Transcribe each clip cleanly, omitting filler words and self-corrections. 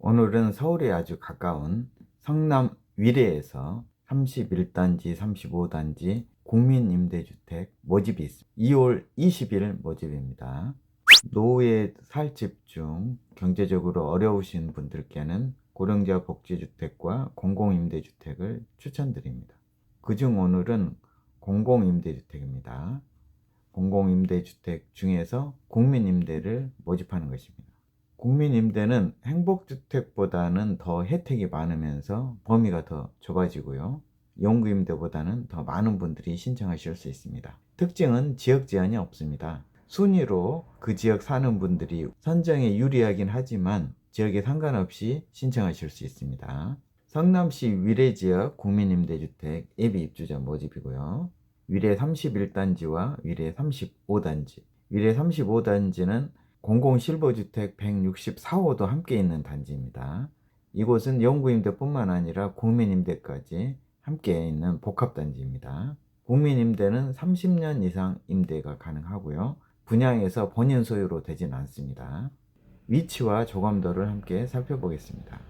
오늘은 서울에 아주 가까운 성남 위례에서 31단지, 35단지 국민임대주택 모집이 있습니다. 2월 20일 모집입니다. 노후에 살 집 중 경제적으로 어려우신 분들께는 고령자 복지주택과 공공임대주택을 추천드립니다. 그중 오늘은 공공임대주택입니다. 공공임대주택 중에서 국민임대를 모집하는 것입니다. 국민임대는 행복주택보다는 더 혜택이 많으면서 범위가 더 좁아지고요. 용구임대보다는 더 많은 분들이 신청하실 수 있습니다. 특징은 지역 제한이 없습니다. 순위로 그 지역 사는 분들이 선정에 유리하긴 하지만 지역에 상관없이 신청하실 수 있습니다. 성남시 위례지역 국민임대주택 예비 입주자 모집이고요. 위례 31단지와 위례 35단지. 위례 35단지는 공공실버주택 164호도 함께 있는 단지입니다. 이곳은 영구임대뿐만 아니라 국민임대까지 함께 있는 복합단지입니다. 국민임대는 30년 이상 임대가 가능하고요. 분양에서 본인 소유로 되진 않습니다. 위치와 조감도를 함께 살펴보겠습니다.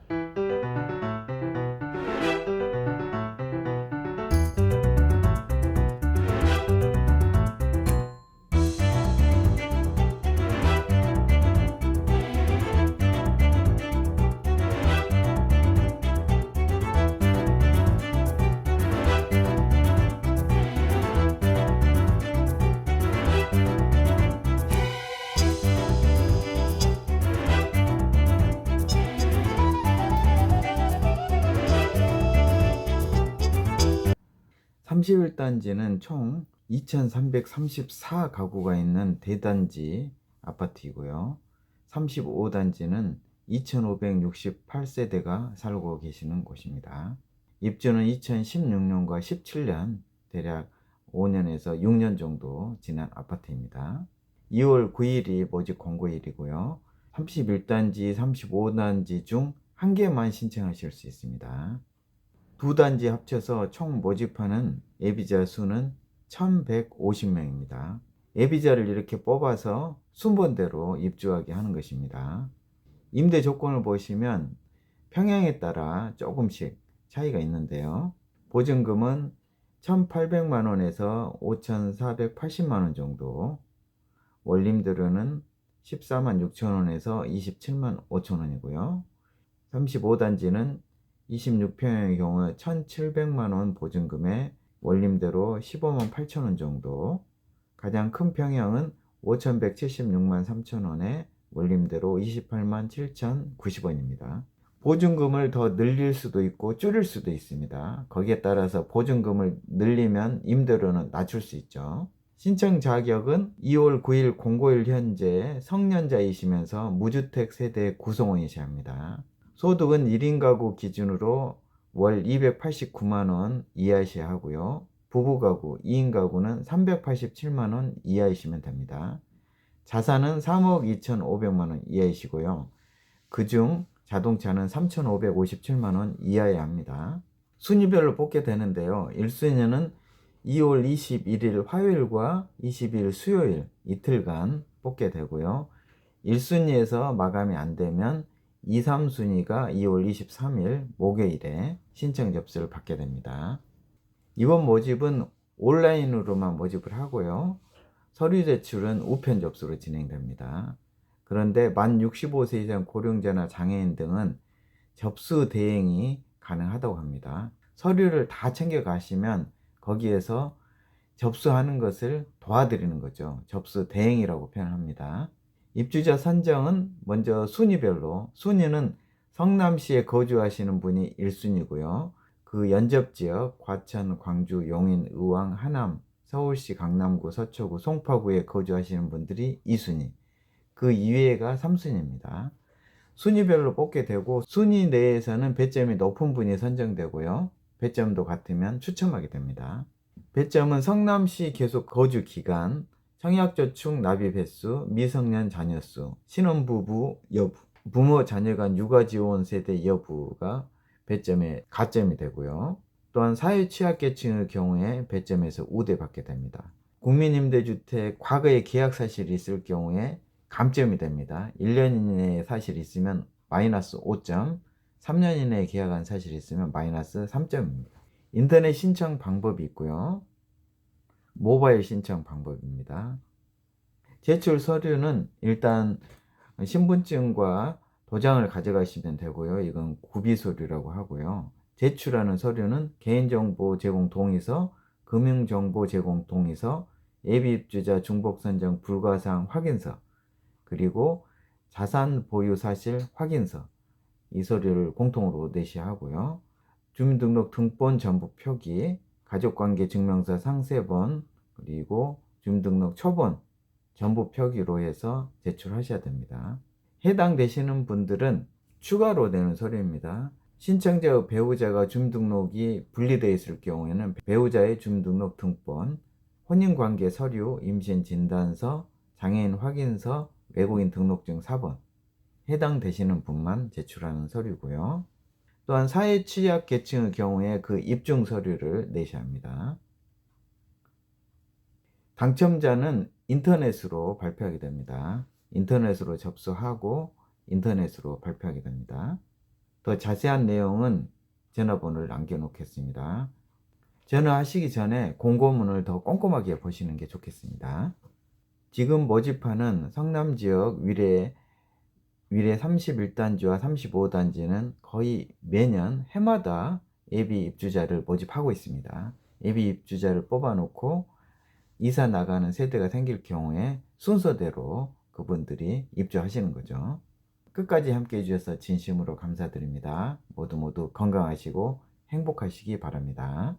31단지는 총 2334가구가 있는 대단지 아파트이고요. 35단지는 2568세대가 살고 계시는 곳입니다. 입주는 2016년과 17년, 대략 5년에서 6년 정도 지난 아파트입니다. 2월 9일이 모집 공고일이고요. 31단지, 35단지 중 한 개만 신청하실 수 있습니다. 두 단지 합쳐서 총 모집하는 예비자 수는 1150명입니다. 예비자를 이렇게 뽑아서 순번대로 입주하게 하는 것입니다. 임대 조건을 보시면 평양에 따라 조금씩 차이가 있는데요. 보증금은 1,800만원에서 5,480만원 정도, 원림대로는 14만 6천원에서 27만 5천원이고요. 35단지는 26평형의 경우 1,700만원 보증금에 원림대로 15만 8천원 정도, 가장 큰 평형은 5,176만 3천원에 원림대로 28만 7,090원입니다. 보증금을 더 늘릴 수도 있고 줄일 수도 있습니다. 거기에 따라서 보증금을 늘리면 임대료는 낮출 수 있죠. 신청 자격은 2월 9일 공고일 현재 성년자이시면서 무주택 세대 구성원이셔야 합니다. 소득은 1인 가구 기준으로 월 289만원 이하이셔야 하고요. 부부 가구, 2인 가구는 387만원 이하이시면 됩니다. 자산은 3억 2,500만원 이하이시고요. 그중 자동차는 3,557만원 이하여야 합니다. 순위별로 뽑게 되는데요. 1순위는 2월 21일 화요일과 20일 수요일 이틀간 뽑게 되고요. 1순위에서 마감이 안 되면 2, 3순위가 2월 23일 목요일에 신청 접수를 받게 됩니다. 이번 모집은 온라인으로만 모집을 하고요. 서류 제출은 우편 접수로 진행됩니다. 그런데 만 65세 이상 고령자나 장애인 등은 접수 대행이 가능하다고 합니다. 서류를 다 챙겨 가시면 거기에서 접수하는 것을 도와드리는 거죠. 접수 대행이라고 표현합니다. 입주자 선정은 먼저 순위별로, 순위는 성남시에 거주하시는 분이 1순위고요. 그 연접지역 과천, 광주, 용인, 의왕, 하남, 서울시 강남구, 서초구, 송파구에 거주하시는 분들이 2순위, 그 이외가 3순위입니다. 순위별로 뽑게 되고 순위 내에서는 배점이 높은 분이 선정되고요. 배점도 같으면 추첨하게 됩니다. 배점은 성남시 계속 거주 기간, 청약저축 납입 횟수, 미성년 자녀 수, 신혼부부 여부, 부모 자녀 간 육아지원 세대 여부가 배점의 가점이 되고요. 또한 사회 취약계층의 경우에 배점에서 우대받게 됩니다. 국민임대주택 과거에 계약 사실이 있을 경우에 감점이 됩니다. 1년 이내에 사실이 있으면 마이너스 5점, 3년 이내에 계약한 사실이 있으면 마이너스 3점입니다. 인터넷 신청 방법이 있고요. 모바일 신청 방법입니다. 제출 서류는 일단 신분증과 도장을 가져가시면 되고요. 이건 구비 서류라고 하고요. 제출하는 서류는 개인정보 제공 동의서, 금융정보 제공 동의서, 예비입주자 중복선정 불가사항 확인서, 그리고 자산 보유 사실 확인서, 이 서류를 공통으로 내셔야 하고요. 주민등록 등본 전부 표기, 가족관계 증명서 상세본, 그리고 주민등록 초본 전부 표기로 해서 제출하셔야 됩니다. 해당되시는 분들은 추가로 내는 서류입니다. 신청자의 배우자가 주민등록이 분리되어 있을 경우에는 배우자의 주민등록 등본, 혼인관계 서류, 임신진단서, 장애인 확인서, 외국인 등록증 4번 해당되시는 분만 제출하는 서류고요. 또한 사회 취약 계층의 경우에 그 입증 서류를 내셔야 합니다. 당첨자는 인터넷으로 발표하게 됩니다. 인터넷으로 접수하고 인터넷으로 발표하게 됩니다. 더 자세한 내용은 전화번호를 남겨놓겠습니다. 전화하시기 전에 공고문을 더 꼼꼼하게 보시는 게 좋겠습니다. 지금 모집하는 성남지역 위례 31단지와 35단지는 거의 매년 해마다 예비 입주자를 모집하고 있습니다. 예비 입주자를 뽑아놓고 이사 나가는 세대가 생길 경우에 순서대로 그분들이 입주하시는 거죠. 끝까지 함께 해주셔서 진심으로 감사드립니다. 모두 건강하시고 행복하시기 바랍니다.